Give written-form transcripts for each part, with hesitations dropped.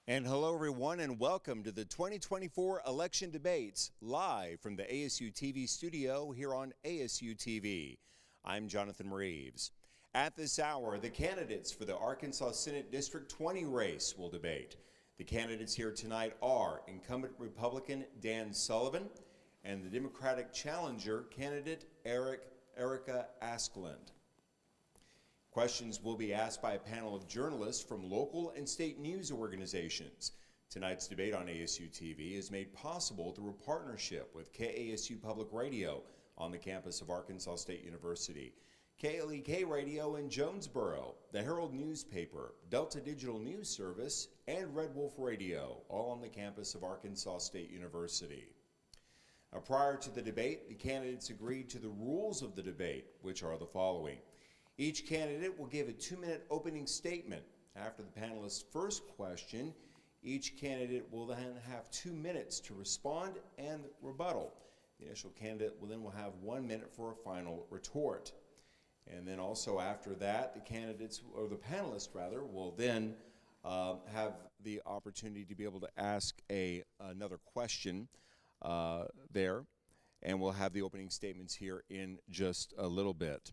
And hello everyone, and welcome to the 2024 election debates live from the ASU TV studio here on ASU TV. I'm Jonathan Reeves. At this hour, the candidates for the Arkansas Senate District 20 race will debate. The candidates here tonight are incumbent Republican Dan Sullivan and the Democratic challenger candidate Erica Askeland. Questions will be asked by a panel of journalists from local and state news organizations. Tonight's debate on ASU TV is made possible through a partnership with KASU Public Radio on the campus of Arkansas State University, KLEK Radio in Jonesboro, the Herald newspaper, Delta Digital News Service, and Red Wolf Radio, all on the campus of Arkansas State University. Prior to the debate, the candidates agreed to the rules of the debate, which are the following. Each candidate will give a 2-minute opening statement. After the panelist's first question, each candidate will then have 2 minutes to respond and rebuttal. The initial candidate will have 1 minute for a final retort. And then also after that, the candidates, or the panelists rather, will then have the opportunity to be able to ask another question there. And we'll have the opening statements here in just a little bit.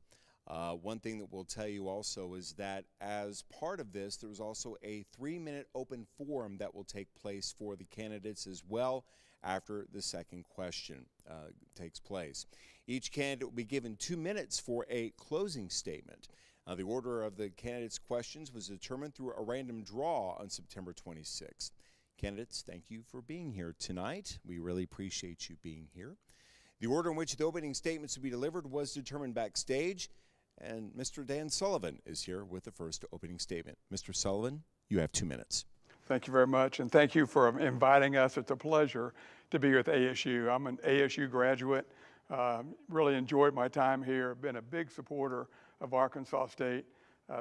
One thing that we'll tell you also is that as part of this, there's also a 3-minute open forum that will take place for the candidates as well after the second question takes place. Each candidate will be given 2 minutes for a closing statement. The order of the candidates' questions was determined through a random draw on September 26th. Candidates, thank you for being here tonight. We really appreciate you being here. The order in which the opening statements will be delivered was determined backstage. And Mr. Dan Sullivan is here with the first opening statement. Mr. Sullivan, you have 2 minutes. Thank you very much, and thank you for inviting us. It's a pleasure to be with ASU. I'm an ASU graduate. Really enjoyed my time here. Been a big supporter of Arkansas State.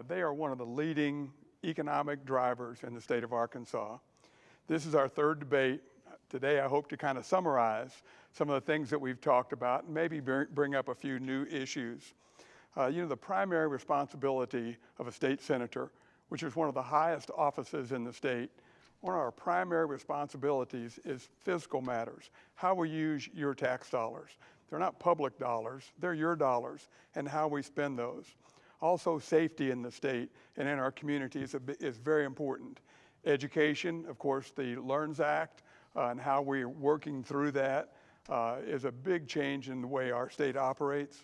They are one of the leading economic drivers in the state of Arkansas. This is our third debate. Today I hope to kind of summarize some of the things that we've talked about and maybe bring up a few new issues. The primary responsibility of a state senator, which is one of the highest offices in the state, one of our primary responsibilities is fiscal matters, how we use your tax dollars. They're not public dollars, they're your dollars, and how we spend those. Also, safety in the state and in our communities is very important. Education, of course, the LEARNS Act and how we're working through that is a big change in the way our state operates.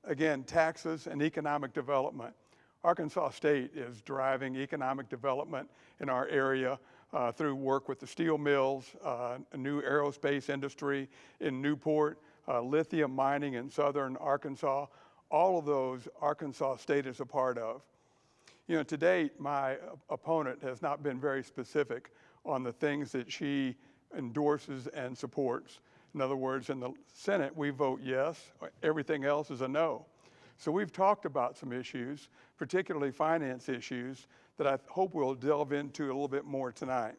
Again, taxes and economic development. Arkansas State is driving economic development in our area through work with the steel mills, a new aerospace industry in Newport, lithium mining in southern Arkansas. All of those Arkansas State is a part of. To date, my opponent has not been very specific on the things that she endorses and supports. In other words, in the Senate, we vote yes, everything else is a no. So we've talked about some issues, particularly finance issues, that I hope we'll delve into a little bit more tonight.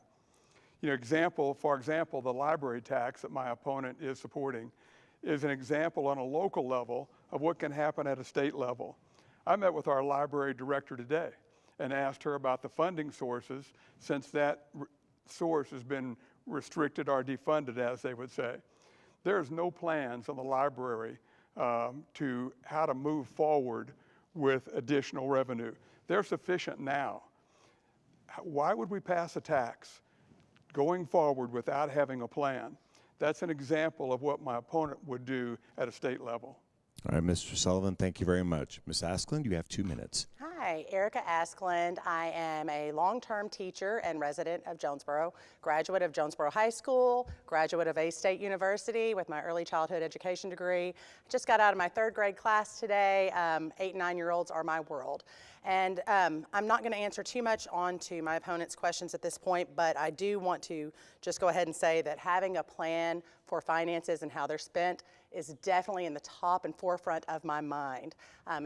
For example, the library tax that my opponent is supporting is an example on a local level of what can happen at a state level. I met with our library director today and asked her about the funding sources since that source has been restricted or defunded, as they would say. There's no plans on the library to how to move forward with additional revenue. They're sufficient now. Why would we pass a tax going forward without having a plan? That's an example of what my opponent would do at a state level. All right, Mr. Sullivan, thank you very much. Ms. Askeland, you have 2 minutes. Hi, Erica Askeland. I am a long-term teacher and resident of Jonesboro, graduate of Jonesboro High School, graduate of A State University with my early childhood education degree. I just got out of my 3rd grade class today. 8 and 9-year-olds are my world. And I'm not going to answer too much on to my opponent's questions at this point, but I do want to just go ahead and say that having a plan for finances and how they're spent is definitely in the top and forefront of my mind,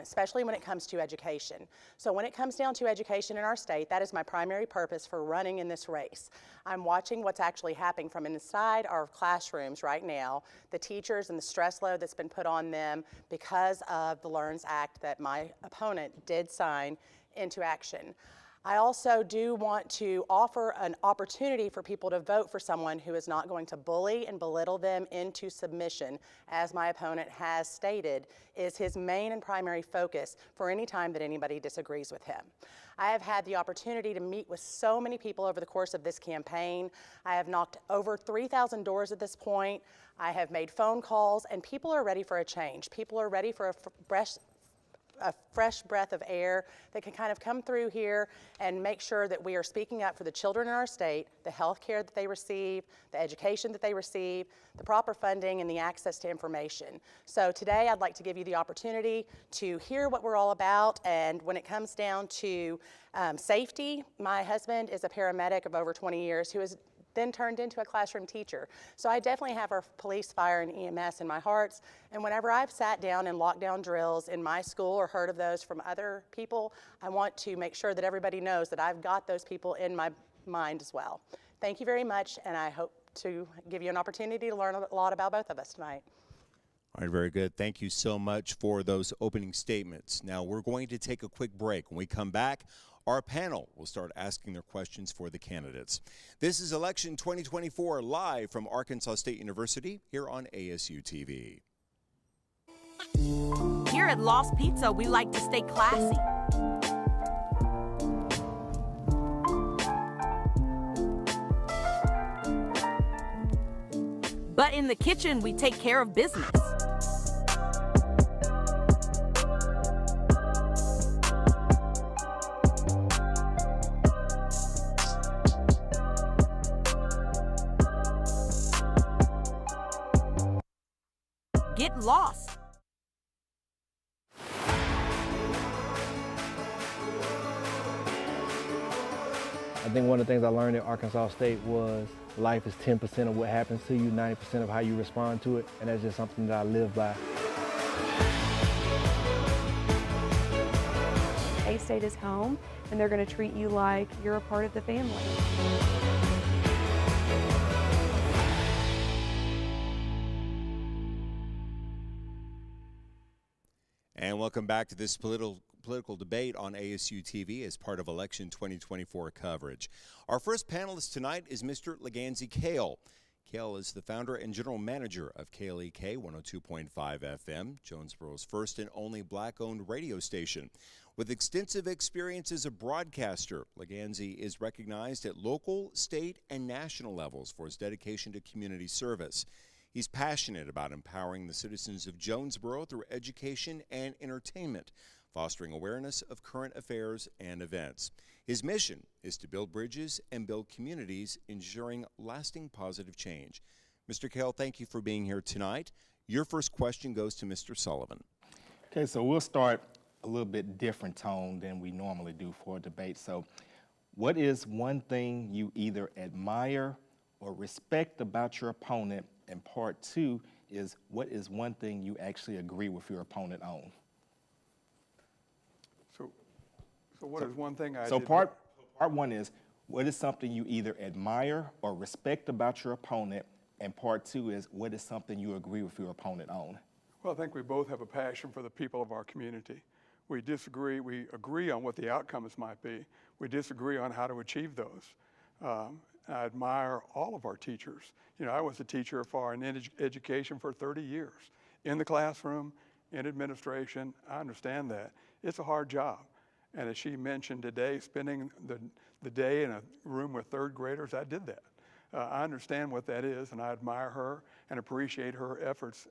especially when it comes to education. So when it comes down to education in our state, that is my primary purpose for running in this race. I'm watching what's actually happening from inside our classrooms right now, the teachers and the stress load that's been put on them because of the LEARNS Act that my opponent did sign into action. I also do want to offer an opportunity for people to vote for someone who is not going to bully and belittle them into submission, as my opponent has stated is his main and primary focus for any time that anybody disagrees with him. I have had the opportunity to meet with so many people over the course of this campaign. I have knocked over 3,000 doors at this point. I have made phone calls, and people are ready for a change. People are ready for a fresh breath of air that can kind of come through here and make sure that we are speaking up for the children in our state, the health care that they receive, the education that they receive, the proper funding, and the access to information. So today I'd like to give you the opportunity to hear what we're all about. And when it comes down to safety, my husband is a paramedic of over 20 years who is then turned into a classroom teacher. So I definitely have our police, fire, and EMS in my hearts. And whenever I've sat down in lockdown drills in my school or heard of those from other people, I want to make sure that everybody knows that I've got those people in my mind as well. Thank you very much, and I hope to give you an opportunity to learn a lot about both of us tonight. All right, very good. Thank you so much for those opening statements. Now we're going to take a quick break. When we come back, our panel will start asking their questions for the candidates. This is Election 2024 live from Arkansas State University here on ASU TV. Here at Lost Pizza, we like to stay classy. But in the kitchen, we take care of business. Get lost. I think one of the things I learned at Arkansas State was life is 10% of what happens to you, 90% of how you respond to it, and that's just something that I live by. A-State is home, and they're going to treat you like you're a part of the family. And welcome back to this political debate on ASU TV as part of Election 2024 coverage. Our first panelist tonight is Mr. Leganzi Kale. Kale is the founder and general manager of KLEK 102.5 FM, Jonesboro's first and only black-owned radio station. With extensive experience as a broadcaster, Leganzi is recognized at local, state, and national levels for his dedication to community service. He's passionate about empowering the citizens of Jonesboro through education and entertainment, fostering awareness of current affairs and events. His mission is to build bridges and build communities, ensuring lasting positive change. Mr. Kale, thank you for being here tonight. Your first question goes to Mr. Sullivan. Okay, so we'll start a little bit different tone than we normally do for a debate. So what is one thing you either admire or respect about your opponent? And part two is, what is one thing you actually agree with your opponent on? So what is one thing I So did? part one is, what is something you either admire or respect about your opponent? And part two is, what is something you agree with your opponent on? Well, I think we both have a passion for the people of our community. We agree on what the outcomes might be. We disagree on how to achieve those. I admire all of our teachers. You know, I was a teacher in education for 30 years, in the classroom, in administration. I understand that. It's a hard job. And as she mentioned today, spending the day in a room with third graders, I did that. I understand what that is, and I admire her and appreciate her efforts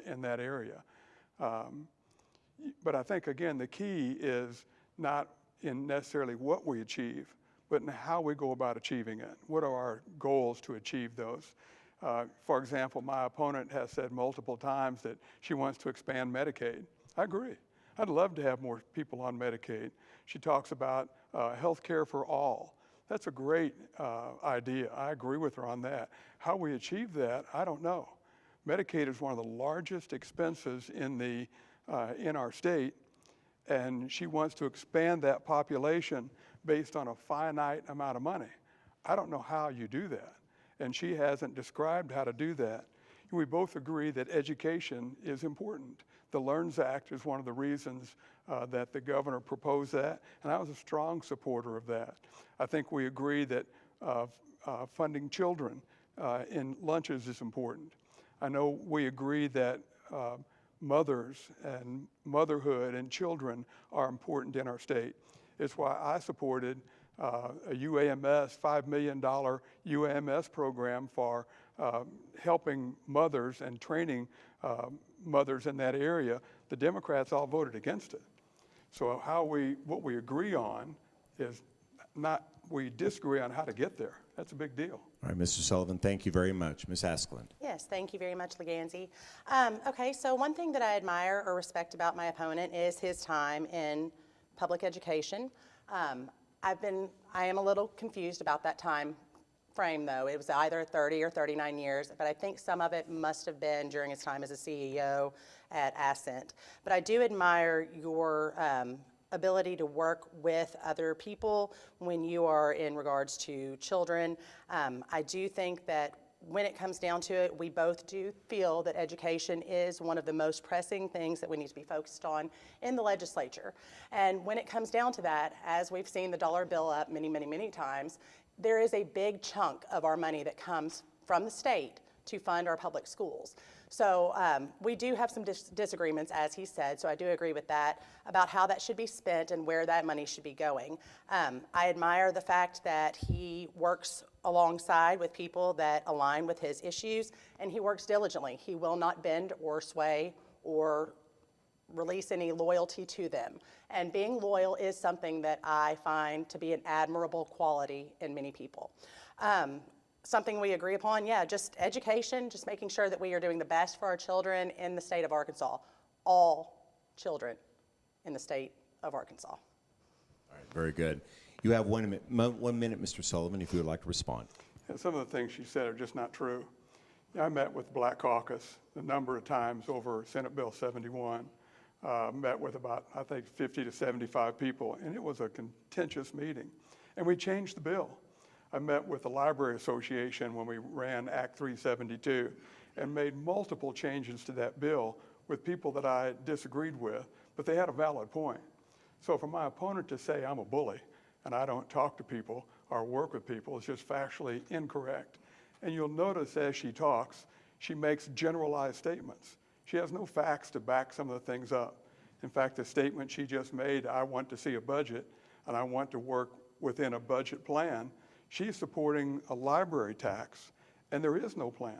in that area. But I think, again, the key is not in necessarily what we achieve, but in how we go about achieving it. What are our goals to achieve those? For example, my opponent has said multiple times that she wants to expand Medicaid. I agree. I'd love to have more people on Medicaid. She talks about health care for all. That's a great idea. I agree with her on that. How we achieve that, I don't know. Medicaid is one of the largest expenses in our state, and she wants to expand that population based on a finite amount of money. I don't know how you do that, and she hasn't described how to do that. We both agree that education is important. The LEARNS Act is one of the reasons that the governor proposed that, and I was a strong supporter of that. I think we agree that funding children in lunches is important. I know we agree that mothers and motherhood and children are important in our state. It's why I supported a UAMS, $5 million UAMS program for helping mothers and training mothers in that area. The Democrats all voted against it. So what we agree on is not, we disagree on how to get there. That's a big deal. All right, Mr. Sullivan, thank you very much. Ms. Askeland. Yes, thank you very much, Leganzi. Okay, so one thing that I admire or respect about my opponent is his time in public education. I am a little confused about that time frame, though. It was either 30 or 39 years, but I think some of it must have been during his time as a CEO at Ascent. But I do admire your ability to work with other people when you are in regards to children. I do think that when it comes down to it, we both do feel that education is one of the most pressing things that we need to be focused on in the legislature. And when it comes down to that, as we've seen the dollar bill up many, many, many times, there is a big chunk of our money that comes from the state to fund our public schools. So we do have some disagreements, as he said, so I do agree with that, about how that should be spent and where that money should be going. I admire the fact that he works alongside with people that align with his issues, and he works diligently. He will not bend or sway or release any loyalty to them. And being loyal is something that I find to be an admirable quality in many people. Something we agree upon, yeah, just education, just making sure that we are doing the best for our children in the state of Arkansas. All children in the state of Arkansas. All right, very good. You have 1 minute, Mr. Sullivan, if you would like to respond. Yeah, some of the things she said are just not true. I met with Black Caucus a number of times over Senate Bill 71. Met with about, I think, 50 to 75 people, and it was a contentious meeting. And we changed the bill. I met with the Library Association when we ran Act 372 and made multiple changes to that bill with people that I disagreed with, but they had a valid point. So for my opponent to say I'm a bully and I don't talk to people or work with people is just factually incorrect. And you'll notice as she talks, she makes generalized statements. She has no facts to back some of the things up. In fact, the statement she just made, I want to see a budget and I want to work within a budget plan, she's supporting a library tax, and there is no plan.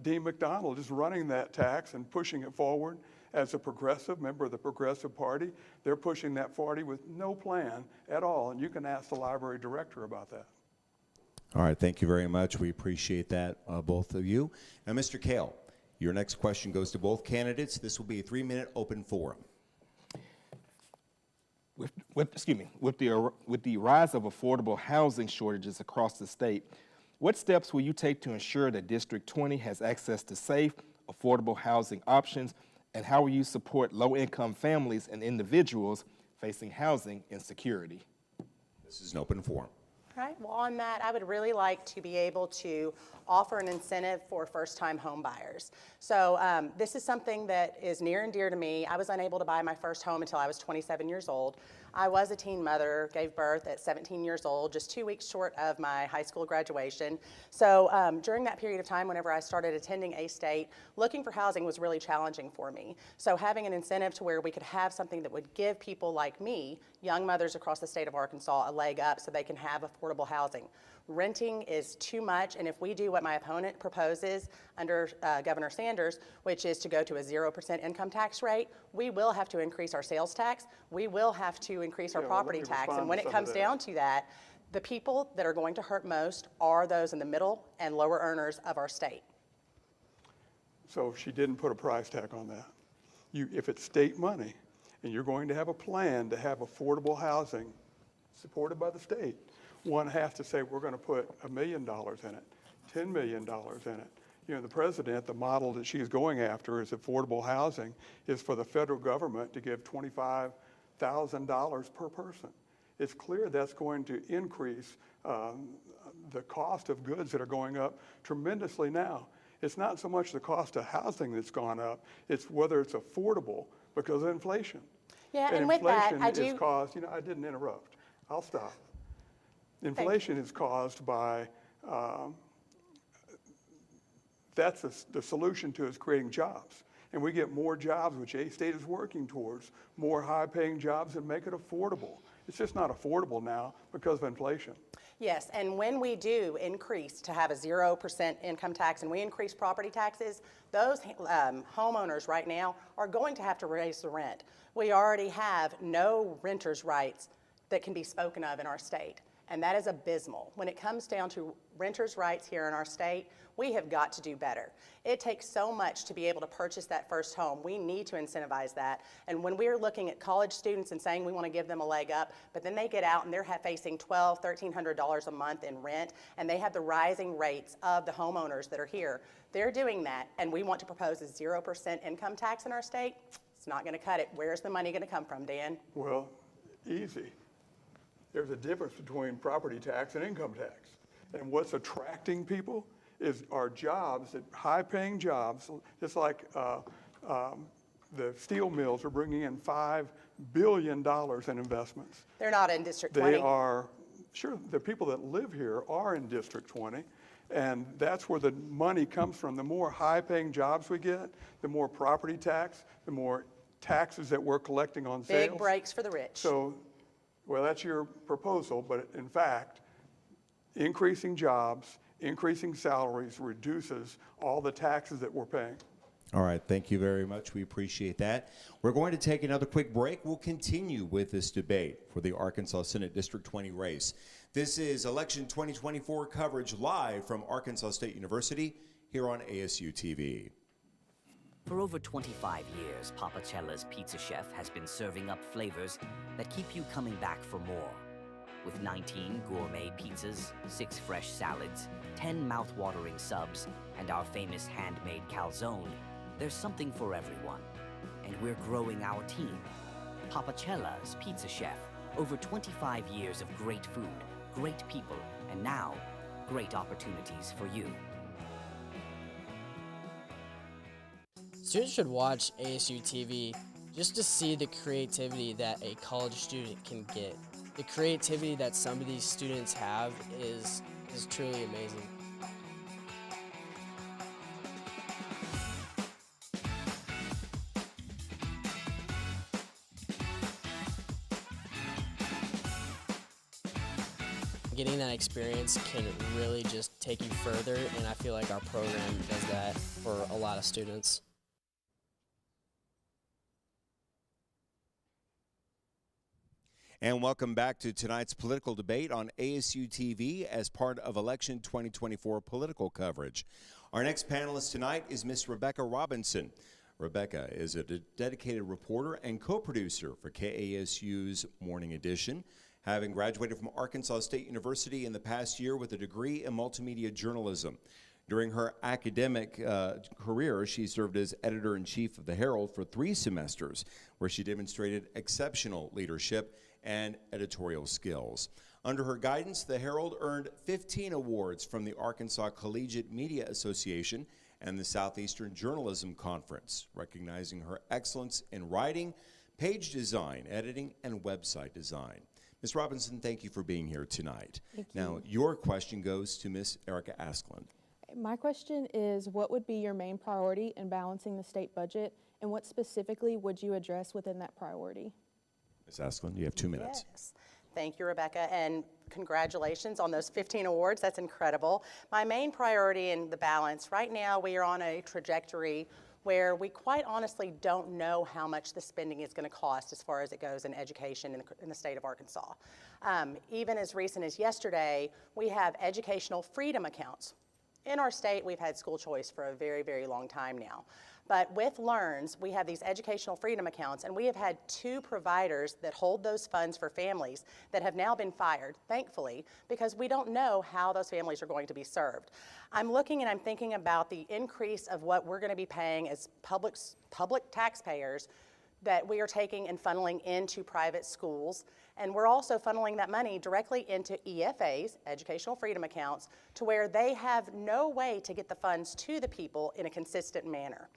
Dean McDonald is running that tax and pushing it forward as a progressive member of the Progressive Party. They're pushing that forward with no plan at all, and you can ask the library director about that. All right, thank you very much. We appreciate that, both of you. Now, Mr. Kale, your next question goes to both candidates. This will be a 3-minute open forum. With the rise of affordable housing shortages across the state, what steps will you take to ensure that District 20 has access to safe, affordable housing options, and how will you support low-income families and individuals facing housing insecurity? This is an open forum. All right, well, on that, I would really like to be able to offer an incentive for first-time home buyers. So this is something that is near and dear to me. I was unable to buy my first home until I was 27 years old. I was a teen mother, gave birth at 17 years old, just 2 weeks short of my high school graduation. So during that period of time, whenever I started attending A-State, looking for housing was really challenging for me. So having an incentive to where we could have something that would give people like me, young mothers across the state of Arkansas, a leg up so they can have affordable housing. Renting is too much, and if we do what my opponent proposes under Governor Sanders, which is to go to a 0% income tax rate, we will have to increase our sales tax, we will have to increase our property tax, and when it comes down to that, the people that are going to hurt most are those in the middle and lower earners of our state. So she didn't put a price tag on that. If it's state money, and you're going to have a plan to have affordable housing supported by the state, one has to say we're going to put $1 million in it, $10 million in it. You know, the president, the model that she's going after is affordable housing, is for the federal government to give $25,000 per person. It's clear that's going to increase the cost of goods that are going up tremendously now. It's not so much the cost of housing that's gone up, it's whether it's affordable because of inflation. Yeah, and with that, inflation is caused, I didn't interrupt. I'll stop. Inflation is caused by, that's the solution to is creating jobs. And we get more jobs, which A-State is working towards, more high-paying jobs that make it affordable. It's just not affordable now because of inflation. Yes, and when we do increase to have a 0% income tax and we increase property taxes, those homeowners right now are going to have to raise the rent. We already have no renters' rights that can be spoken of in our state, and that is abysmal. When it comes down to renters' rights here in our state, we have got to do better. It takes so much to be able to purchase that first home. We need to incentivize that. And when we're looking at college students and saying we want to give them a leg up, but then they get out and they're facing $1,200, $1,300 a month in rent, and they have the rising rates of the homeowners that are here. They're doing that, and we want to propose a 0% income tax in our state. It's not going to cut it. Where's the money going to come from, Dan? Well, easy. There's a difference between property tax and income tax. And what's attracting people are jobs, high-paying jobs, just like the steel mills are bringing in $5 billion in investments. They're not in District 20. They are, sure, the people that live here are in District 20, and that's where the money comes from. The more high-paying jobs we get, the more property tax, the more taxes that we're collecting on sales. Big breaks for the rich. So, well, that's your proposal, but in fact, increasing jobs, increasing salaries reduces all the taxes that we're paying. All right, thank you very much. We appreciate that. We're going to take another quick break. We'll continue with this debate for the Arkansas Senate District 20 race. This is Election 2024 coverage live from Arkansas State University here on ASU TV. For over 25 years, Papa Cella's Pizza Chef has been serving up flavors that keep you coming back for more. With 19 gourmet pizzas, 6 fresh salads, 10 mouth-watering subs, and our famous handmade calzone, there's something for everyone. And we're growing our team. Papa Cella's Pizza Chef, over 25 years of great food, great people, and now, great opportunities for you. Students should watch ASU TV just to see the creativity that a college student can get. The creativity that some of these students have is truly amazing. Getting that experience can really just take you further, and I feel like our program does that for a lot of students. And welcome back to tonight's political debate on ASU TV as part of Election 2024 political coverage. Our next panelist tonight is Miss Rebecca Robinson. Rebecca is a dedicated reporter and co-producer for KASU's Morning Edition, having graduated from Arkansas State University in the past year with a degree in multimedia journalism. During her academic career, she served as editor-in-chief of the Herald for 3 semesters, where she demonstrated exceptional leadership and editorial skills. Under her guidance, the Herald earned 15 awards from the Arkansas Collegiate Media Association and the Southeastern Journalism Conference, recognizing her excellence in writing, page design, editing, and website design. Ms. Robinson, thank you for being here tonight. Thank you. Now, your question goes to Ms. Erica Askeland. My question is, what would be your main priority in balancing the state budget, and what specifically would you address within that priority? Ms. Askeland, you have 2 minutes. Yes. Thank you, Rebecca, and congratulations on those 15 awards. That's incredible. My main priority in the balance, right now we are on a trajectory where we quite honestly don't know how much the spending is going to cost as far as it goes in education in the state of Arkansas. Even as recent as yesterday, we have educational freedom accounts. In our state, we've had school choice for a very, very long time now. But with LEARNS, we have these educational freedom accounts, and we have had 2 providers that hold those funds for families that have now been fired, thankfully, because we don't know how those families are going to be served. I'm looking and I'm thinking about the increase of what we're going to be paying as public taxpayers that we are taking and funneling into private schools. And we're also funneling that money directly into EFAs, educational freedom accounts, to where they have no way to get the funds to the people in a consistent manner.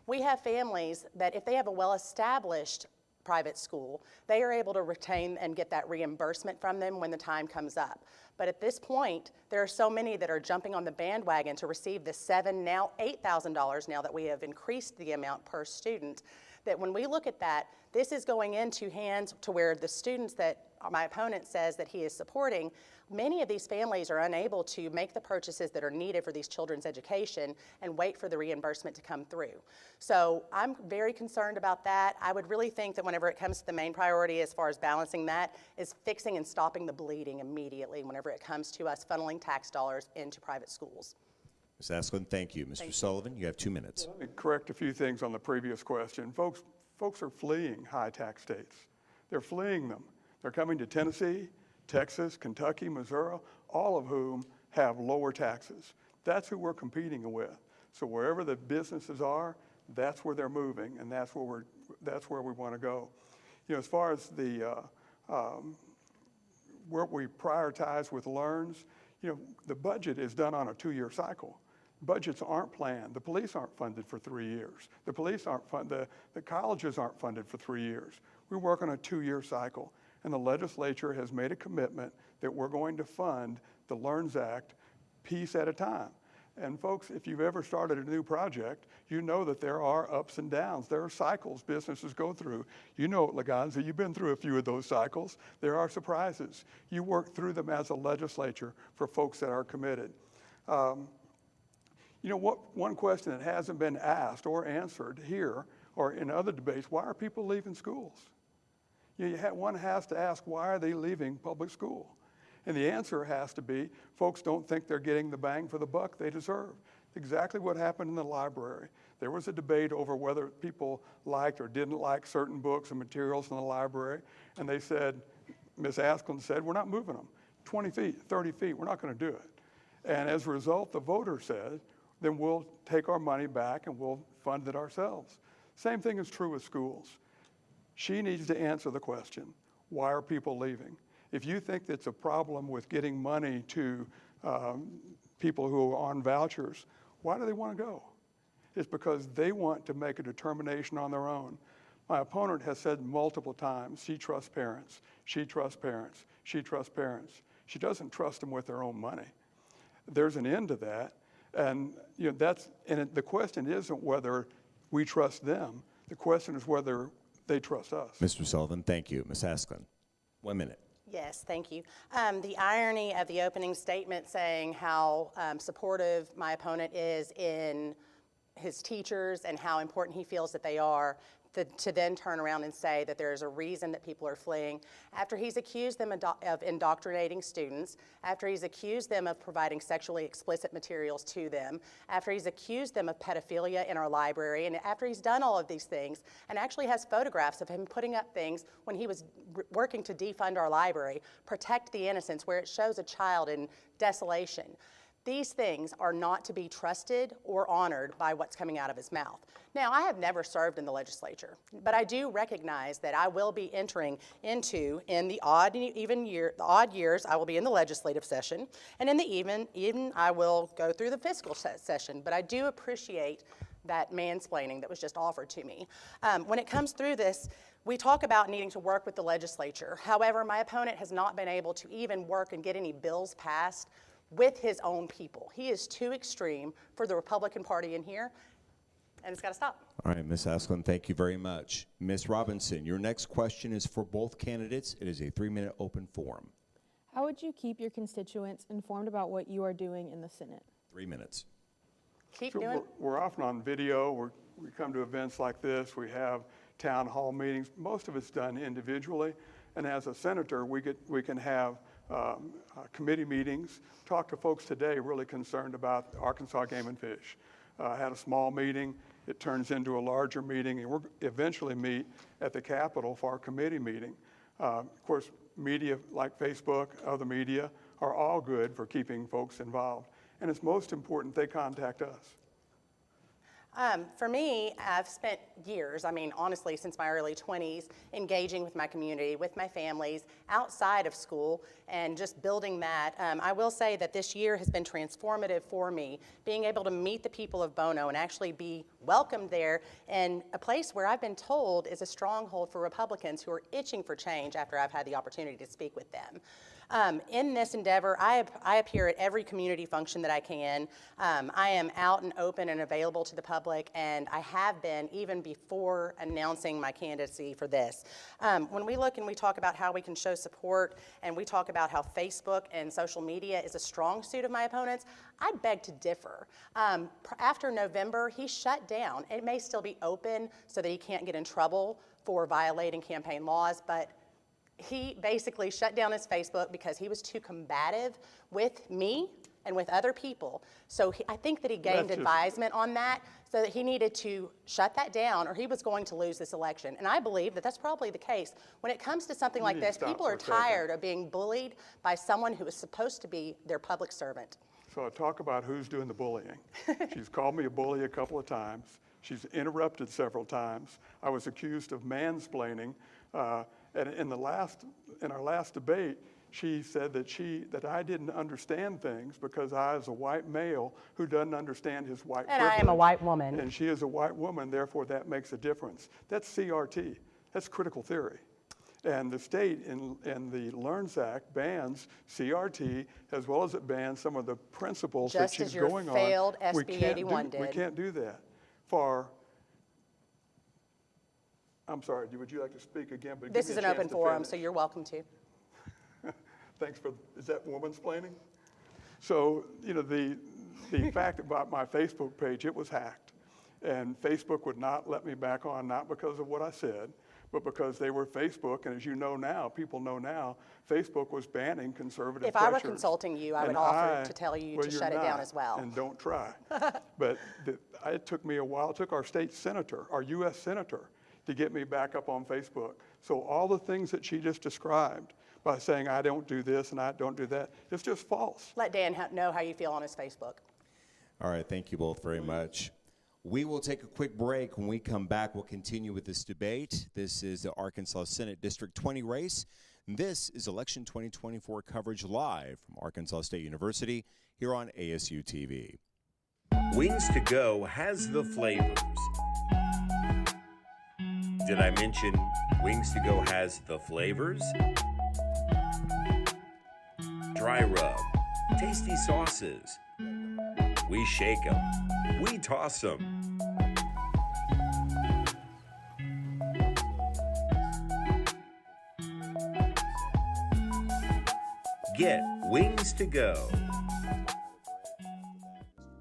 We have families that if they have a well-established private school, they are able to retain and get that reimbursement from them when the time comes up. But at this point, there are so many that are jumping on the bandwagon to receive the $7,000, now $8,000 now that we have increased the amount per student, that when we look at that, this is going into hands to where the students that my opponent says that he is supporting, many of these families are unable to make the purchases that are needed for these children's education and wait for the reimbursement to come through. So I'm very concerned about that. I would really think that whenever it comes to the main priority as far as balancing that is fixing and stopping the bleeding immediately whenever it comes to us funneling tax dollars into private schools. Ms. Askeland, thank you. Mr. Sullivan, you have 2 minutes. Let me correct a few things on the previous question. Folks are fleeing high tax states. They're fleeing them. They're coming to Tennessee, Texas, Kentucky, Missouri, all of whom have lower taxes. That's who we're competing with. So wherever the businesses are, that's where they're moving, and that's where we want to go. You know, as far as the where we prioritize with LEARNs, you know, the budget is done on a 2-year cycle. Budgets aren't planned. The police aren't funded for 3 years. The police aren't funded. The colleges aren't funded for 3 years. We work on a 2-year cycle, and the legislature has made a commitment that we're going to fund the LEARNs Act piece at a time. And folks, if you've ever started a new project, you know that there are ups and downs. There are cycles businesses go through. You know it, Laganza, you've been through a few of those cycles. There are surprises. You work through them as a legislature for folks that are committed. You know, one question that hasn't been asked or answered here or in other debates, why are people leaving schools? You know, one has to ask, why are they leaving public school? And the answer has to be, folks don't think they're getting the bang for the buck they deserve. Exactly what happened in the library. There was a debate over whether people liked or didn't like certain books and materials in the library, and they said, Ms. Askeland said, we're not moving them. 20 feet, 30 feet, we're not going to do it. And as a result, the voter said, then we'll take our money back and we'll fund it ourselves. Same thing is true with schools. She needs to answer the question, why are people leaving? If you think it's a problem with getting money to people who are on vouchers, why do they want to go? It's because they want to make a determination on their own. My opponent has said multiple times, she trusts parents, she trusts parents, she trusts parents. She doesn't trust them with their own money. There's an end to that. And you know, the question isn't whether we trust them. The question is whether they trust us. Mr. Sullivan, thank you. Ms. Askeland, 1 minute. Yes, thank you. The irony of the opening statement saying how supportive my opponent is in his teachers and how important he feels that they are, to then turn around and say that there's a reason that people are fleeing, after he's accused them of indoctrinating students, after he's accused them of providing sexually explicit materials to them, after he's accused them of pedophilia in our library, and after he's done all of these things, and actually has photographs of him putting up things when he was working to defund our library, protect the innocents, where it shows a child in desolation. These things are not to be trusted or honored by what's coming out of his mouth. Now, I have never served in the legislature, but I do recognize that I will be entering into, in the odd years, I will be in the legislative session, and in the even I will go through the fiscal session, but I do appreciate that mansplaining that was just offered to me. When it comes through this, we talk about needing to work with the legislature. However, my opponent has not been able to even work and get any bills passed with his own people. He is too extreme for the Republican Party in here, and it's got to stop. All right, Ms. Askeland, thank you very much. Ms. Robinson, your next question is for both candidates. It is a 3-minute open forum. How would you keep your constituents informed about what you are doing in the Senate? 3 minutes. Keep So doing. we're often on video. We come to events like this. We have town hall meetings. Most of it's done individually. And as a senator, we can have committee meetings. Talked to folks today really concerned about Arkansas Game and Fish. Had a small meeting. It turns into a larger meeting, and we'll eventually meet at the Capitol for our committee meeting. Of course, media like Facebook, other media, are all good for keeping folks involved. And it's most important they contact us. For me, I've spent years, I mean, honestly, since my early 20s, engaging with my community, with my families, outside of school, and just building that. I will say that this year has been transformative for me, being able to meet the people of Bono and actually be welcomed there in a place where I've been told is a stronghold for Republicans who are itching for change after I've had the opportunity to speak with them. In this endeavor, I appear at every community function that I can. I am out and open and available to the public, and I have been even before announcing my candidacy for this. When we look and we talk about how we can show support, and we talk about how Facebook and social media is a strong suit of my opponents, I beg to differ. After November, he shut down. It may still be open so that he can't get in trouble for violating campaign laws, but he basically shut down his Facebook because he was too combative with me and with other people. So I think that he gained advisement on that, so that he needed to shut that down or he was going to lose this election. And I believe that that's probably the case. When it comes to something like this, people are tired of being bullied by someone who is supposed to be their public servant. So I talk about who's doing the bullying. She's called me a bully a couple of times. She's interrupted several times. I was accused of mansplaining. And in our last debate, she said that I didn't understand things because I was a white male who doesn't understand his white privilege. And I am a white woman. And she is a white woman, therefore that makes a difference. That's CRT. That's critical theory. And the state in the LEARNS Act bans CRT as well as it bans some of the principles that she's going on. Just as your failed SB 81 did. We can't do that. I'm sorry, would you like to speak again? But this is an open forum, so you're welcome to. Thanks is that womansplaining? So, you know, the fact about my Facebook page, it was hacked. And Facebook would not let me back on, not because of what I said, but because they were Facebook. And as you know now, people know now, Facebook was banning conservative pressures. If I were consulting you, I would offer to tell you to shut it down as well. And don't try. But it took me a while. It took our state senator, our U.S. senator, to get me back up on Facebook. So all the things that she just described by saying I don't do this and I don't do that, it's just false. Let Dan know how you feel on his Facebook. All right, thank you both very much. We will take a quick break. When we come back, we'll continue with this debate. This is the Arkansas Senate District 20 race. This is Election 2024 coverage live from Arkansas State University here on ASU TV. Wings to Go has the flavors. Did I mention Wings to Go has the flavors? Dry rub, tasty sauces. We shake them, we toss them. Get Wings to Go.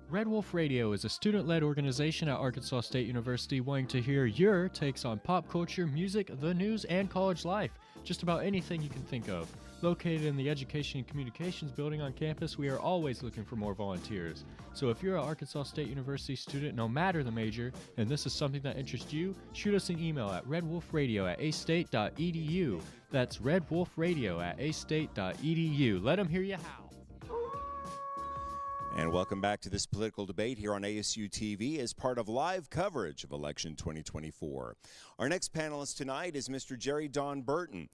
Red Wolf Radio is a student-led organization at Arkansas State University wanting to hear your takes on pop culture, music, the news, and college life. Just about anything you can think of. Located in the Education and Communications building on campus, we are always looking for more volunteers. So if you're an Arkansas State University student, no matter the major, and this is something that interests you, shoot us an email at redwolfradio@astate.edu. That's redwolfradio@astate.edu. Let them hear you how. And welcome back to this political debate here on ASU TV as part of live coverage of Election 2024. Our next panelist tonight is Mr. Jerry Don Burton.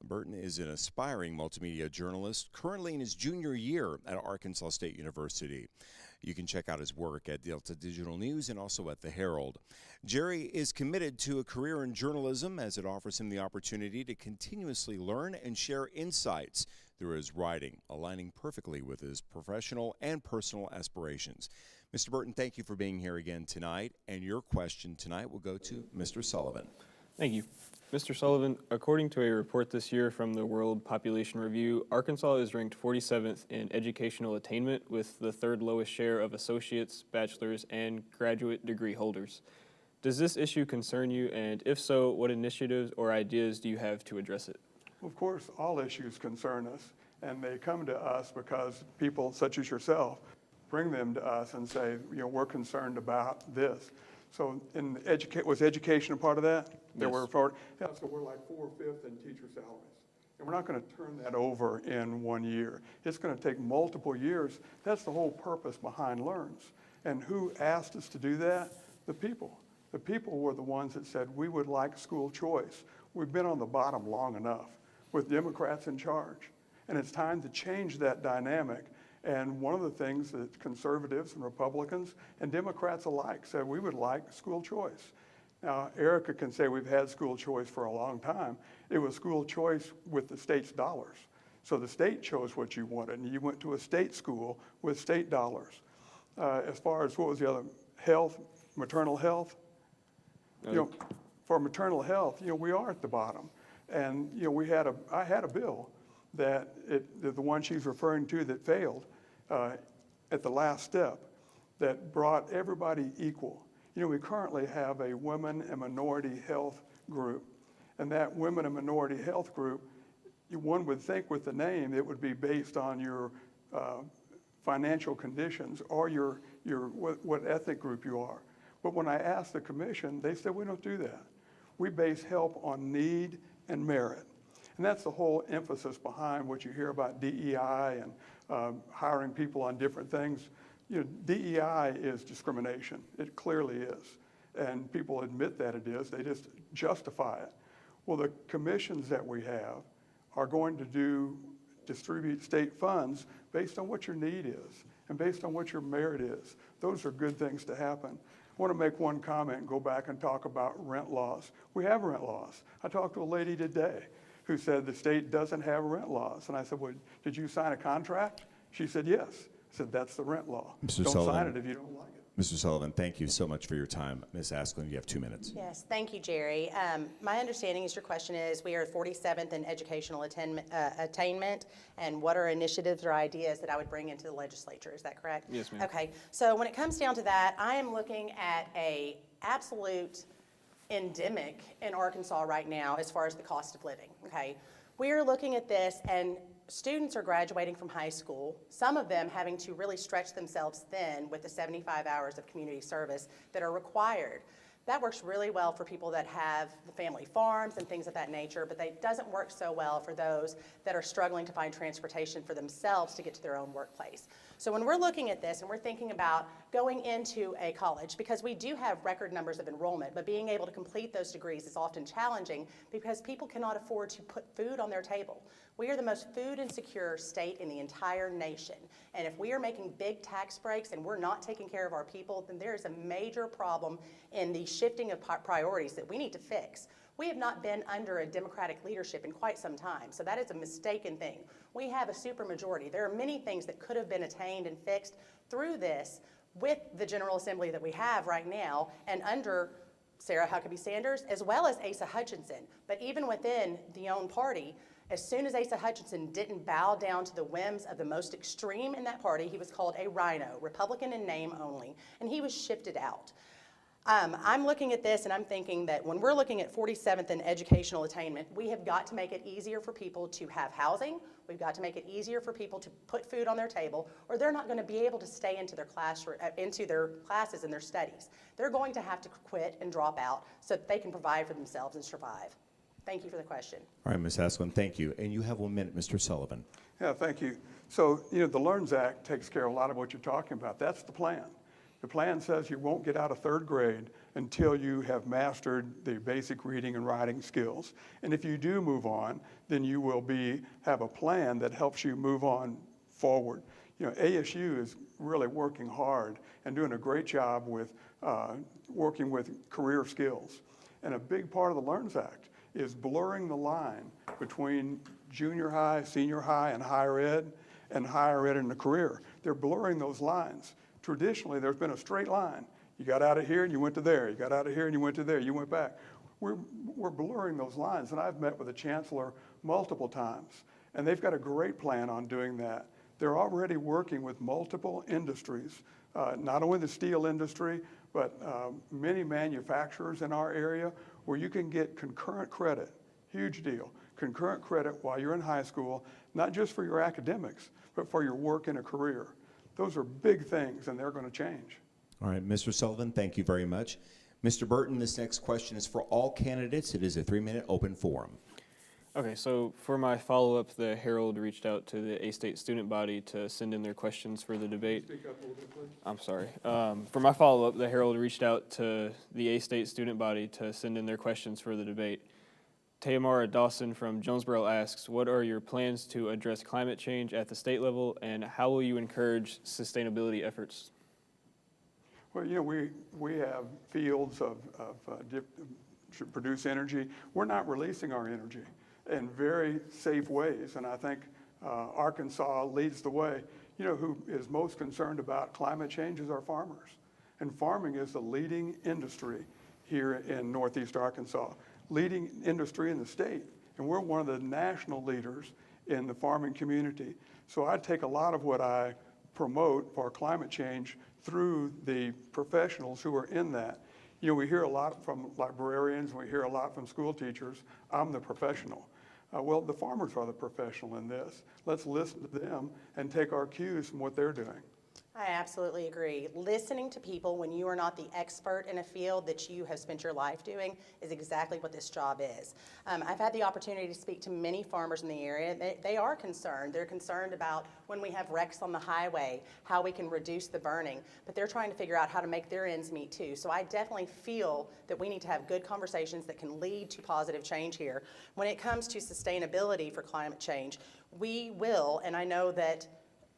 Burton is an aspiring multimedia journalist currently in his junior year at Arkansas State University. You can check out his work at Delta Digital News and also at The Herald. Jerry is committed to a career in journalism as it offers him the opportunity to continuously learn and share insights through his writing, aligning perfectly with his professional and personal aspirations. Mr. Burton, thank you for being here again tonight. And your question tonight will go to Mr. Sullivan. Thank you. Mr. Sullivan, according to a report this year from the World Population Review, Arkansas is ranked 47th in educational attainment with the third lowest share of associates, bachelor's, and graduate degree holders. Does this issue concern you, and if so, what initiatives or ideas do you have to address it? Of course, all issues concern us, and they come to us because people such as yourself bring them to us and say, you know, we're concerned about this. So was education a part of that? Yes. So we're like 4/5 in teacher salaries. And we're not going to turn that over in 1 year. It's going to take multiple years. That's the whole purpose behind LEARNS. And who asked us to do that? The people. The people were the ones that said, we would like school choice. We've been on the bottom long enough with Democrats in charge. And it's time to change that dynamic. And one of the things that conservatives and Republicans and Democrats alike said, we would like school choice. Now, Erica can say we've had school choice for a long time. It was school choice with the state's dollars. So the state chose what you wanted, and you went to a state school with state dollars. As far as what was the other, health, maternal health, you know, for maternal health, you know, we are at the bottom. And, you know, I had a bill that the one she's referring to that failed at the last step that brought everybody equal. You know, we currently have a women and minority health group. And that women and minority health group, one would think with the name, it would be based on your financial conditions or what ethnic group you are. But when I asked the commission, they said, we don't do that. We base help on need and merit. And that's the whole emphasis behind what you hear about DEI and hiring people on different things. You know, DEI is discrimination. It clearly is. And people admit that it is. They just justify it. Well, the commissions that we have are going to distribute state funds based on what your need is and based on what your merit is. Those are good things to happen. I want to make one comment and go back and talk about rent laws. We have rent laws. I talked to a lady today who said the state doesn't have rent laws. And I said, well, did you sign a contract? She said, yes. I said, that's the rent law. Mr. Don't Sullivan, sign it if you don't like it. Mr. Sullivan, thank you so much for your time. Ms. Askeland, you have 2 minutes. Yes, thank you, Jerry. My understanding is your question is we are 47th in educational attainment, and what are initiatives or ideas that I would bring into the legislature? Is that correct? Yes, ma'am. Okay, so when it comes down to that, I am looking at a absolute endemic in Arkansas right now as far as the cost of living, okay? We are looking at this, and students are graduating from high school, some of them having to really stretch themselves thin with the 75 hours of community service that are required. That works really well for people that have the family farms and things of that nature, but it doesn't work so well for those that are struggling to find transportation for themselves to get to their own workplace. So when we're looking at this and we're thinking about going into a college, because we do have record numbers of enrollment, but being able to complete those degrees is often challenging because people cannot afford to put food on their table. We are the most food insecure state in the entire nation. And if we are making big tax breaks and we're not taking care of our people, then there is a major problem in the shifting of priorities that we need to fix. We have not been under a Democratic leadership in quite some time, so that is a mistaken thing. We have a supermajority. There are many things that could have been attained and fixed through this with the General Assembly that we have right now and under Sarah Huckabee Sanders as well as Asa Hutchinson. But even within the own party, as soon as Asa Hutchinson didn't bow down to the whims of the most extreme in that party, he was called a rhino, Republican in name only, and he was shifted out. I'm looking at this and I'm thinking that when we're looking at 47th in educational attainment, we have got to make it easier for people to have housing. We've got to make it easier for people to put food on their table, or they're not going to be able to stay into their classroom, into their classes and their studies. They're going to have to quit and drop out so that they can provide for themselves and survive. Thank you for the question. All right, Ms. Askeland, thank you. And you have 1 minute, Mr. Sullivan. Yeah, thank you. So, you know, the LEARNS Act takes care of a lot of what you're talking about. That's the plan. The plan says you won't get out of 3rd grade until you have mastered the basic reading and writing skills. And if you do move on, then you will have a plan that helps you move on forward. You know, ASU is really working hard and doing a great job with working with career skills. And a big part of the LEARNS Act is blurring the line between junior high, senior high, and higher ed and a career. They're blurring those lines. Traditionally, there's been a straight line. You got out of here and you went to there. You got out of here and you went to there. You went back. We're blurring those lines, and I've met with the chancellor multiple times, and they've got a great plan on doing that. They're already working with multiple industries, not only the steel industry, but many manufacturers in our area where you can get concurrent credit, huge deal, concurrent credit while you're in high school, not just for your academics, but for your work in a career. Those are big things, and they're going to change. All right, Mr. Sullivan, thank you very much. Mr. Burton, this next question is for all candidates. It is a 3-minute open forum. Okay, so for my follow-up, the Herald reached out to the A-State student body to send in their questions for the debate. Speak up a little bit, please. I'm sorry. For my follow-up, the Herald reached out to the A-State student body to send in their questions for the debate. Tamara Dawson from Jonesboro asks, what are your plans to address climate change at the state level, and how will you encourage sustainability efforts? Well, you know, we have fields of to produce energy. We're not releasing our energy in very safe ways, and I think Arkansas leads the way. You know, who is most concerned about climate change is our farmers, and farming is the leading industry here in Northeast Arkansas, leading industry in the state, and we're one of the national leaders in the farming community. So I take a lot of what I promote for climate change through the professionals who are in that. You know, we hear a lot from librarians, we hear a lot from school teachers. I'm the professional. Well, the farmers are the professional in this. Let's listen to them and take our cues from what they're doing. I absolutely agree. Listening to people when you are not the expert in a field that you have spent your life doing is exactly what this job is. I've had the opportunity to speak to many farmers in the area. They are concerned. They're concerned about when we have wrecks on the highway, how we can reduce the burning, but they're trying to figure out how to make their ends meet too. So I definitely feel that we need to have good conversations that can lead to positive change here. When it comes to sustainability for climate change, we will, and I know that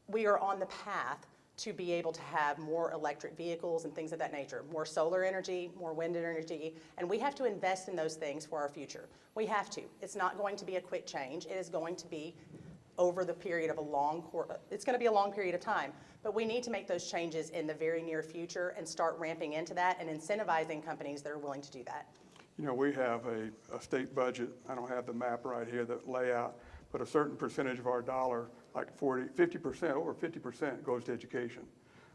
we are on the path to be able to have more electric vehicles and things of that nature, more solar energy, more wind energy, and we have to invest in those things for our future. We have to. It's not going to be a quick change. It is going to be over the period of it's going to be a long period of time, but we need to make those changes in the very near future and start ramping into that and incentivizing companies that are willing to do that. You know, we have a state budget. I don't have the map right here, that layout, but a certain percentage of our dollar, like 50%, over 50% goes to education.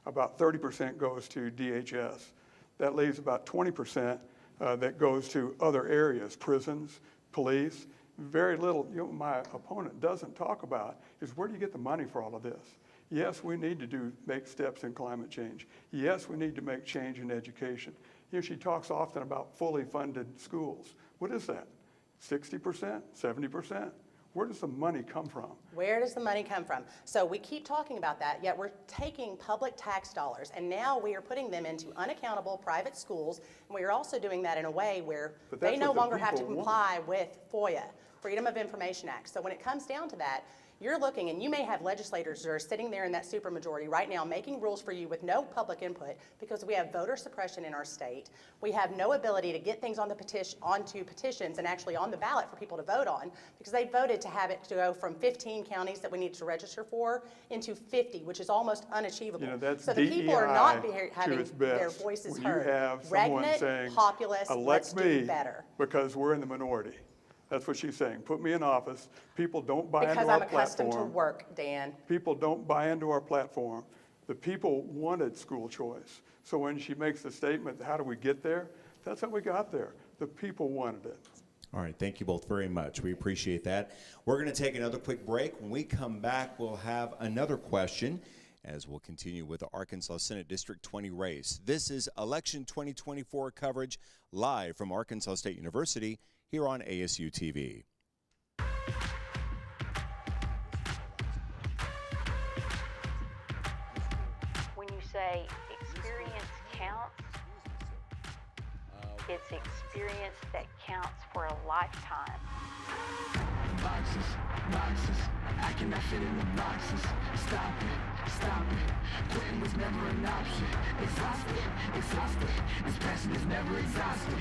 About 30% goes to DHS. That leaves about 20% that goes to other areas, prisons, police. Very little, you know, my opponent doesn't talk about is where do you get the money for all of this? Yes, we need to make steps in climate change. Yes, we need to make change in education. You know, she talks often about fully funded schools. What is that? 60%, 70%? Where does the money come from? Where does the money come from? So we keep talking about that, yet we're taking public tax dollars, and now we are putting them into unaccountable private schools, and we are also doing that in a way where they no longer have to comply with FOIA, Freedom of Information Act. So when it comes down to that, you're looking, and you may have legislators that are sitting there in that supermajority right now making rules for you with no public input because we have voter suppression in our state. We have no ability to get things on the onto petitions and actually on the ballot for people to vote on because they voted to have it to go from 15 counties that we need to register for into 50, which is almost unachievable. You know, that's so the DEI people are not having their voices when heard. You have someone Regnant, saying, populist, let's elect me do better. Because we're in the minority. That's what she's saying. Put me in office. People don't buy into our platform. platform. Because I'm accustomed to work, Dan. People don't buy into our platform. The people wanted school choice. So when she makes the statement, how do we get there? That's how we got there. The people wanted it. All right, thank you both very much. We appreciate that. We're going to take another quick break. When we come back, we'll have another question as we'll continue with the Arkansas Senate District 20 race. This is Election 2024 coverage live from Arkansas State University here on ASU TV. When you say experience counts, it's experience that counts for a lifetime. Boxes, boxes, I cannot fit in the boxes. Stop it, quitting was never an option. Exhausted, this passion is never exhausted.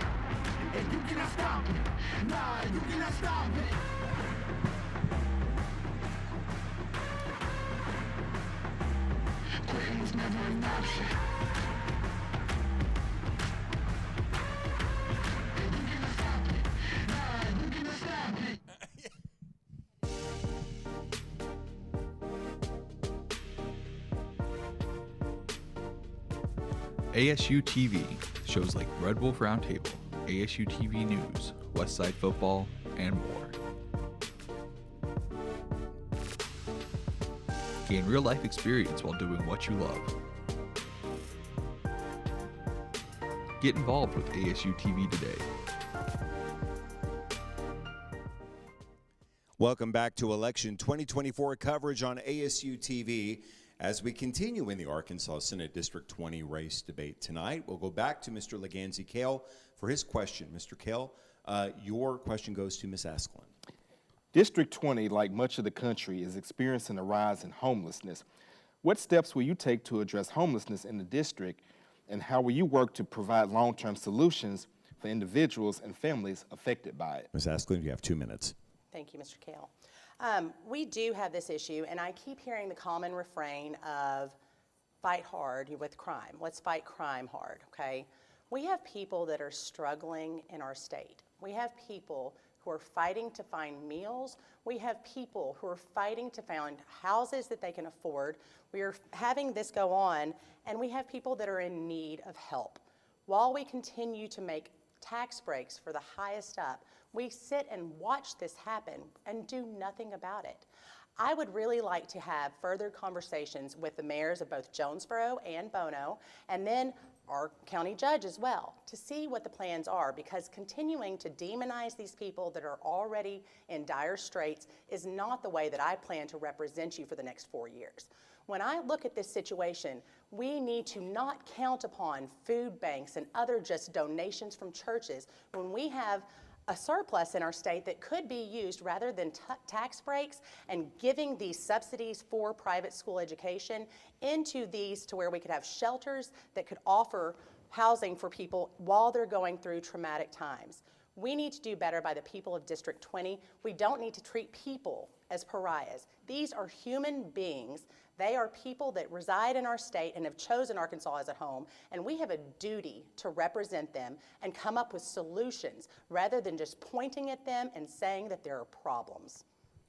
And you cannot stop it, nah, you cannot stop it. Quitting was never an option. And you cannot stop it, nah, you cannot stop it. ASU TV, shows like Red Wolf Roundtable, ASU TV News, Westside Football, and more. Gain real-life experience while doing what you love. Get involved with ASU TV today. Welcome back to Election 2024 coverage on ASU TV. As we continue in the Arkansas Senate District 20 race debate tonight, we'll go back to Mr. Leganzi Kale for his question. Mr. Kale, your question goes to Ms. Askeland. District 20, like much of the country, is experiencing a rise in homelessness. What steps will you take to address homelessness in the district, and how will you work to provide long-term solutions for individuals and families affected by it? Ms. Askeland, you have 2 minutes. Thank you, Mr. Kale. We do have this issue, and I keep hearing the common refrain of fight hard with crime. Let's fight crime hard, okay? We have people that are struggling in our state. We have people who are fighting to find meals. We have people who are fighting to find houses that they can afford. We are having this go on, and we have people that are in need of help. While we continue to make tax breaks for the highest up, we sit and watch this happen and do nothing about it. I would really like to have further conversations with the mayors of both Jonesboro and Bono, and then our county judge as well, to see what the plans are, because continuing to demonize these people that are already in dire straits is not the way that I plan to represent you for the next 4 years. When I look at this situation, we need to not count upon food banks and other just donations from churches when we have a surplus in our state that could be used rather than tax breaks and giving these subsidies for private school education into these to where we could have shelters that could offer housing for people while they're going through traumatic times. We need to do better by the people of District 20. We don't need to treat people as pariahs. These are human beings. They are people that reside in our state and have chosen Arkansas as a home, and we have a duty to represent them and come up with solutions rather than just pointing at them and saying that there are problems.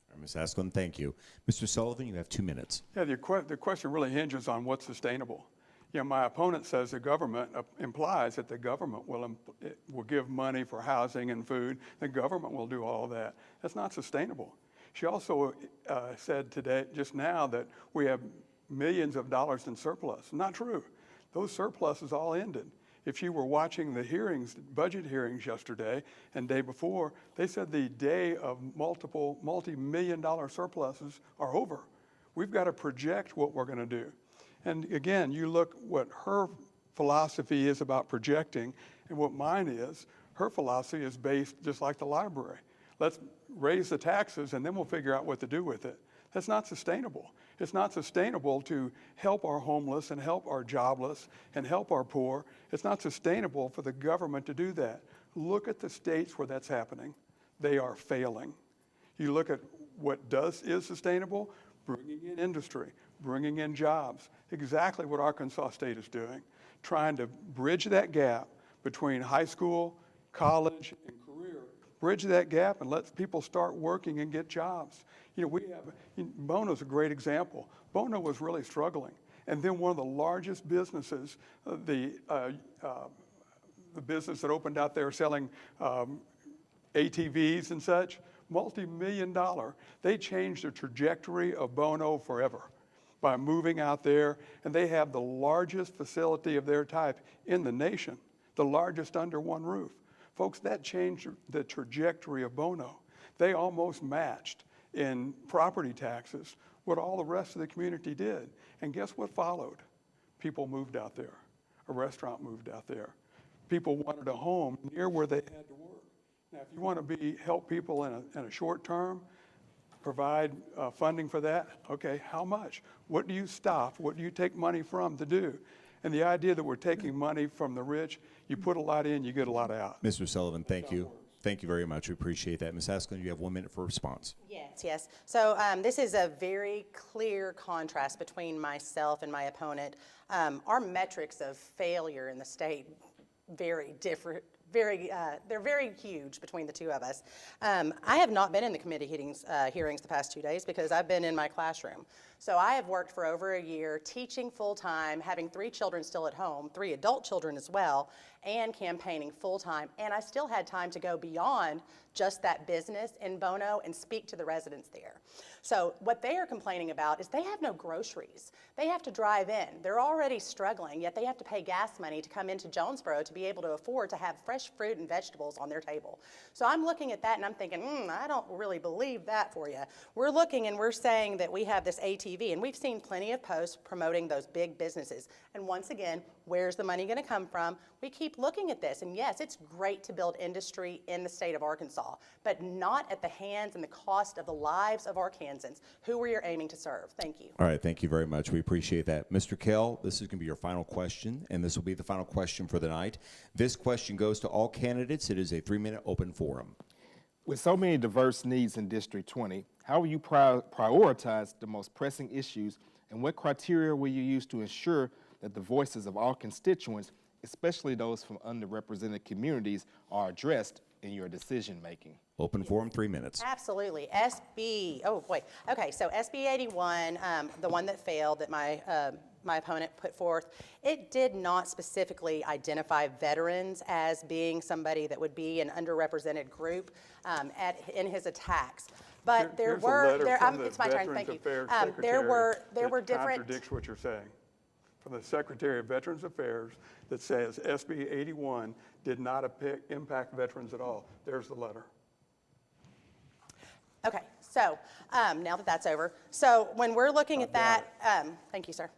All right, Ms. Askeland, thank you. Mr. Sullivan, you have 2 minutes. Yeah, the question really hinges on what's sustainable. You know, my opponent says the government implies that the government will give money for housing and food. The government will do all of that. That's not sustainable. She also said today, just now, that we have millions of dollars in surplus. Not true. Those surpluses all ended. If you were watching the hearings, budget hearings yesterday and day before, they said the day of multi-million-dollar surpluses are over. We've got to project what we're going to do. And again, you look what her philosophy is about projecting and what mine is. Her philosophy is based just like the library. Let's raise the taxes and then we'll figure out what to do with it. That's not sustainable. It's not sustainable to help our homeless and help our jobless and help our poor. It's not sustainable for the government to do that. Look at the states where that's happening. They are failing. You look at what is sustainable, bringing in industry, bringing in jobs, exactly what Arkansas State is doing, trying to bridge that gap between high school, college, and career. Bridge that gap and let people start working and get jobs. You know, Bono's a great example. Bono was really struggling. And then one of the largest businesses, the business that opened out there selling ATVs and such, multi-million-dollar, they changed the trajectory of Bono forever by moving out there, and they have the largest facility of their type in the nation, the largest under one roof. Folks, that changed the trajectory of Bono. They almost matched in property taxes what all the rest of the community did. And guess what followed? People moved out there. A restaurant moved out there. People wanted a home near where they had to work. Now, if you want to help people in a short term, provide funding for that, okay, how much? What do you stop? What do you take money from to do? And the idea that we're taking money from the rich, you put a lot in, you get a lot out. Mr. Sullivan, thank you. Thank you very much. We appreciate that. Ms. Askeland, you have 1 minute for response. Yes. So this is a very clear contrast between myself and my opponent. Our metrics of failure in the state very different. They're very huge between the two of us. I have not been in the committee hearings the past 2 days because I've been in my classroom. So I have worked for over a year teaching full-time, having 3 children still at home, 3 adult children as well, and campaigning full-time, and I still had time to go beyond just that business in Bono and speak to the residents there. So what they are complaining about is they have no groceries. They have to drive in. They're already struggling, yet they have to pay gas money to come into Jonesboro to be able to afford to have fresh fruit and vegetables on their table. So I'm looking at that and I'm thinking, I don't really believe that for you. We're looking and we're saying that we have this ATV, and we've seen plenty of posts promoting those big businesses. And once again, where's the money going to come from? We keep looking at this, and yes, it's great to build industry in the state of Arkansas, but not at the hands and the cost of the lives of Arkansans, who we are aiming to serve. Thank you. All right, thank you very much. We appreciate that. Mr. Kell, this is going to be your final question, and this will be the final question for the night. This question goes to all candidates. It is a 3-minute open forum. With so many diverse needs in District 20, how will you prioritize the most pressing issues, and what criteria will you use to ensure that the voices of all constituents, especially those from underrepresented communities, are addressed in your decision making? Open forum, 3 minutes. Absolutely. Okay, so SB 81, the one that failed that my opponent put forth, it did not specifically identify veterans as being somebody that would be an underrepresented group in his attacks. But it's my turn, thank you. There were different. Contradicts what you're saying. From the Secretary of Veterans Affairs that says SB 81 did not impact veterans at all. There's the letter. Okay, so now that that's over, so when we're looking at that, thank you, sir.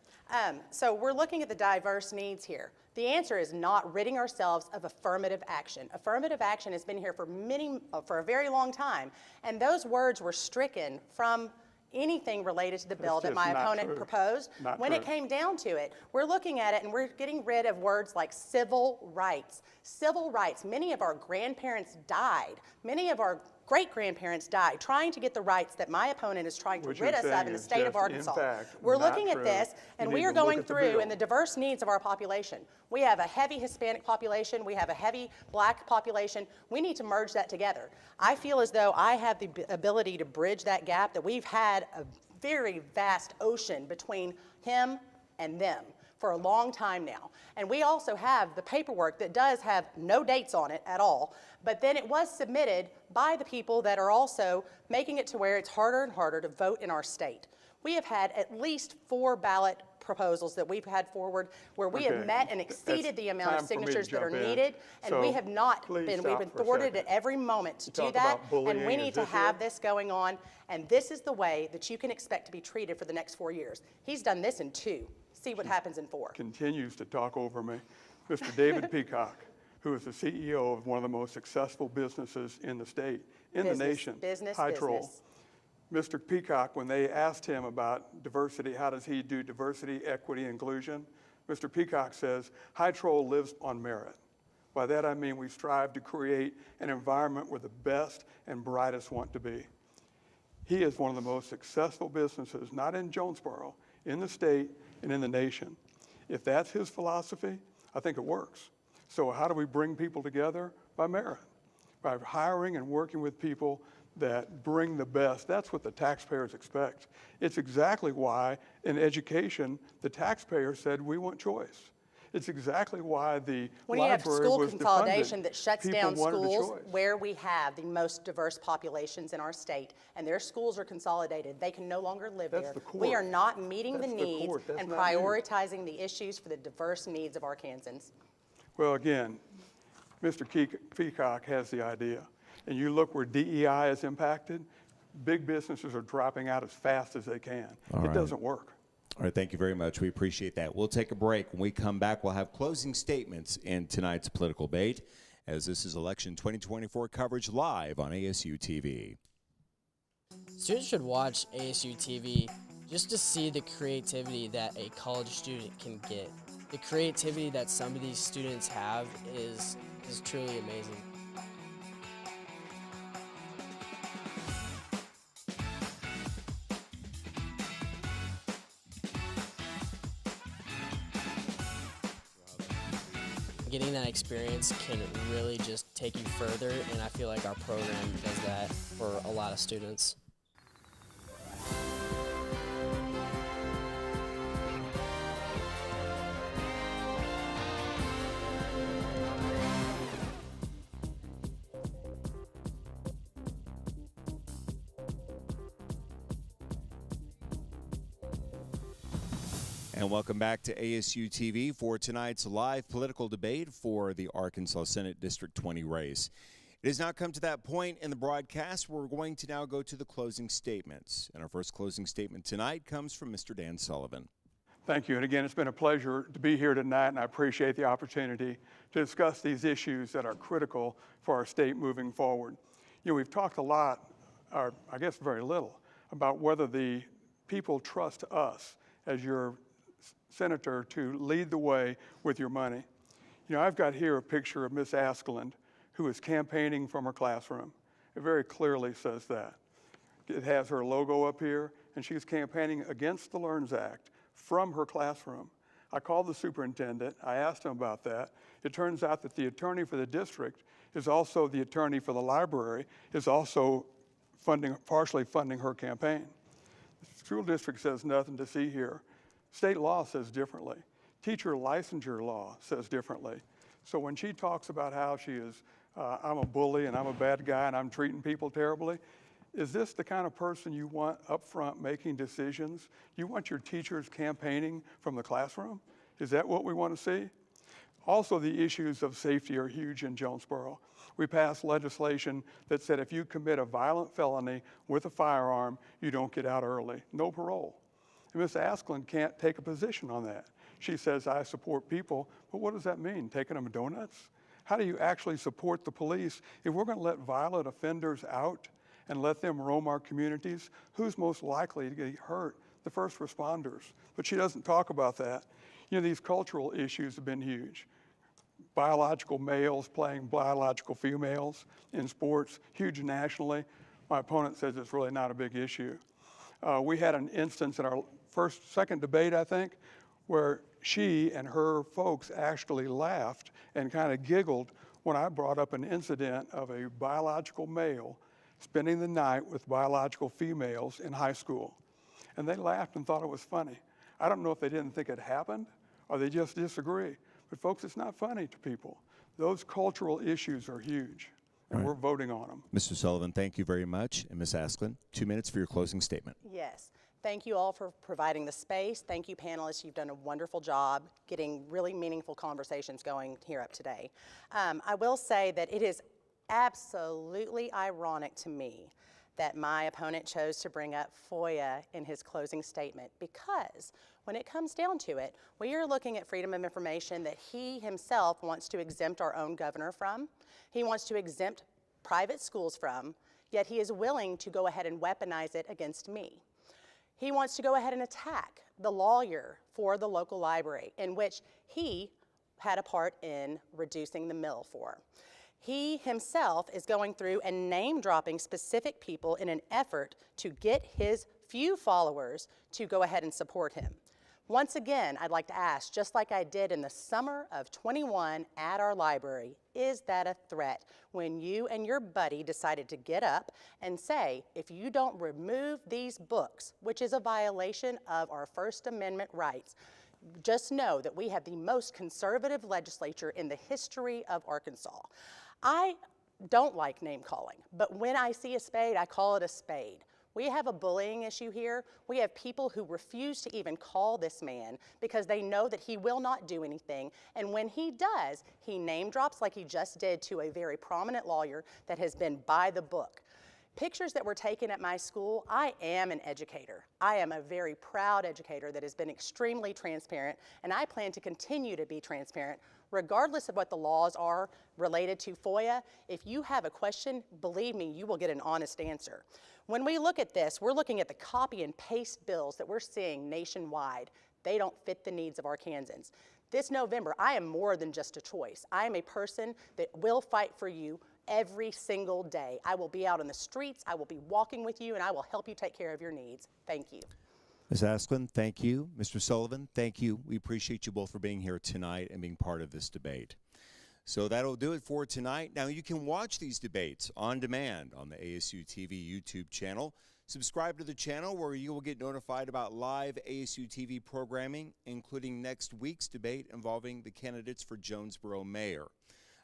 So we're looking at the diverse needs here. The answer is not ridding ourselves of affirmative action. Affirmative action has been here for a very long time, and those words were stricken from anything related to the bill that my opponent proposed. When it came down to it, we're looking at it and we're getting rid of words like civil rights. Civil rights, many of our grandparents died. Many of our great-grandparents died trying to get the rights that my opponent is trying to rid us of in the state of Arkansas. We're looking at this, and we are going through in the diverse needs of our population. We have a heavy Hispanic population. We have a heavy Black population. We need to merge that together. I feel as though I have the ability to bridge that gap, that we've had a very vast ocean between him and them for a long time now. And we also have the paperwork that does have no dates on it at all, but then it was submitted by the people that are also making it to where it's harder and harder to vote in our state. We have had at least 4 ballot proposals that we've had forward where we have met and exceeded the amount of signatures that are needed, and we have not been, we've been thwarted at every moment to do that, and we need to have this going on, and this is the way that you can expect to be treated for the next 4 years. He's done this in 2. See what happens in 4. Continues to talk over me. Mr. David Peacock, who is the CEO of one of the most successful businesses in the state, the nation, High Troll. Mr. Peacock, when they asked him about diversity, how does he do diversity, equity, inclusion? Mr. Peacock says, High Troll lives on merit. By that I mean we strive to create an environment where the best and brightest want to be. He is one of the most successful businesses, not in Jonesboro, in the state and in the nation. If that's his philosophy, I think it works. So how do we bring people together? By merit, by hiring and working with people that bring the best. That's what the taxpayers expect. It's exactly why in education, the taxpayers said we want choice. It's exactly why the when you have school consolidation that shuts down schools where we have the most diverse populations in our state, and their schools are consolidated, they can no longer live there. We are not meeting the needs and prioritizing the issues for the diverse needs of Arkansans. Well, again, Mr. Peacock has the idea. And you look where DEI is impacted, big businesses are dropping out as fast as they can. It doesn't work. All right, thank you very much. We appreciate that. We'll take a break. When we come back, we'll have closing statements in tonight's political debate, as this is Election 2024 coverage live on ASU TV. Students should watch ASU TV just to see the creativity that a college student can get. The creativity that some of these students have is truly amazing. Getting that experience can really just take you further, and I feel like our program does that for a lot of students. And welcome back to ASU TV for tonight's live political debate for the Arkansas Senate District 20 race. It has now come to that point in the broadcast where we're going to now go to the closing statements. And our first closing statement tonight comes from Mr. Dan Sullivan. Thank you. And again, it's been a pleasure to be here tonight, and I appreciate the opportunity to discuss these issues that are critical for our state moving forward. You know, we've talked a lot, or I guess very little, about whether the people trust us as your senator to lead the way with your money. You know, I've got here a picture of Miss Askeland, who is campaigning from her classroom. It very clearly says that. It has her logo up here, and she's campaigning against the LEARNS Act from her classroom. I called the superintendent. I asked him about that. It turns out that the attorney for the district is also the attorney for the library, is also partially funding her campaign. The school district says nothing to see here. State law says differently. Teacher licensure law says differently. So when she talks about how she is, I'm a bully and I'm a bad guy and I'm treating people terribly, is this the kind of person you want up front making decisions? You want your teachers campaigning from the classroom? Is that what we want to see? Also, the issues of safety are huge in Jonesboro. We passed legislation that said if you commit a violent felony with a firearm, you don't get out early. No parole. And Ms. Askeland can't take a position on that. She says, I support people, but what does that mean? Taking them donuts? How do you actually support the police? If we're going to let violent offenders out and let them roam our communities, who's most likely to get hurt? The first responders. But she doesn't talk about that. You know, these cultural issues have been huge. Biological males playing biological females in sports, huge nationally. My opponent says it's really not a big issue. We had an instance in our second debate, I think, where she and her folks actually laughed and kind of giggled when I brought up an incident of a biological male spending the night with biological females in high school. And they laughed and thought it was funny. I don't know if they didn't think it happened or they just disagree. But folks, it's not funny to people. Those cultural issues are huge, and we're voting on them. Mr. Sullivan, thank you very much. And Ms. Askeland, 2 minutes for your closing statement. Yes. Thank you all for providing the space. Thank you, panelists. You've done a wonderful job getting really meaningful conversations going here up today. I will say that it is absolutely ironic to me that my opponent chose to bring up FOIA in his closing statement, because when it comes down to it, we are looking at freedom of information that he himself wants to exempt our own governor from. He wants to exempt private schools from, yet he is willing to go ahead and weaponize it against me. He wants to go ahead and attack the lawyer for the local library, in which he had a part in reducing the mill for. He himself is going through and name-dropping specific people in an effort to get his few followers to go ahead and support him. Once again, I'd like to ask, just like I did in the summer of 21 at our library, is that a threat when you and your buddy decided to get up and say, if you don't remove these books, which is a violation of our First Amendment rights, just know that we have the most conservative legislature in the history of Arkansas. I don't like name calling, but when I see a spade, I call it a spade. We have a bullying issue here. We have people who refuse to even call this man because they know that he will not do anything. And when he does, he name drops like he just did to a very prominent lawyer that has been by the book. Pictures that were taken at my school, I am an educator. I am a very proud educator that has been extremely transparent, and I plan to continue to be transparent regardless of what the laws are related to FOIA. If you have a question, believe me, you will get an honest answer. When we look at this, we're looking at the copy and paste bills that we're seeing nationwide. They don't fit the needs of Arkansans. This November, I am more than just a choice. I am a person that will fight for you every single day. I will be out in the streets, I will be walking with you, and I will help you take care of your needs. Thank you. Ms. Askeland, thank you. Mr. Sullivan, thank you. We appreciate you both for being here tonight and being part of this debate. So that'll do it for tonight. Now you can watch these debates on demand on the ASU TV YouTube channel. Subscribe to the channel where you will get notified about live ASU TV programming, including next week's debate involving the candidates for Jonesboro mayor.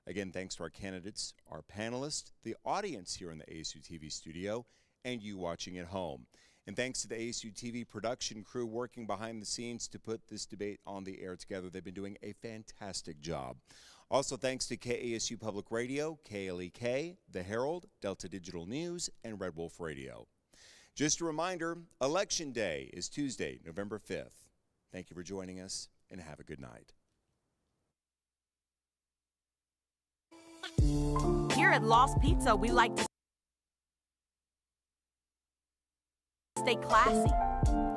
Again, thanks to our candidates, our panelists, the audience here in the ASU TV studio, and you watching at home. And thanks to the ASU TV production crew working behind the scenes to put this debate on the air together. They've been doing a fantastic job. Also thanks to KASU Public Radio, KLEK, The Herald, Delta Digital News, and Red Wolf Radio. Just a reminder, Election Day is Tuesday, November 5th. Thank you for joining us, and have a good night. Here at Lost Pizza, we like to stay classy.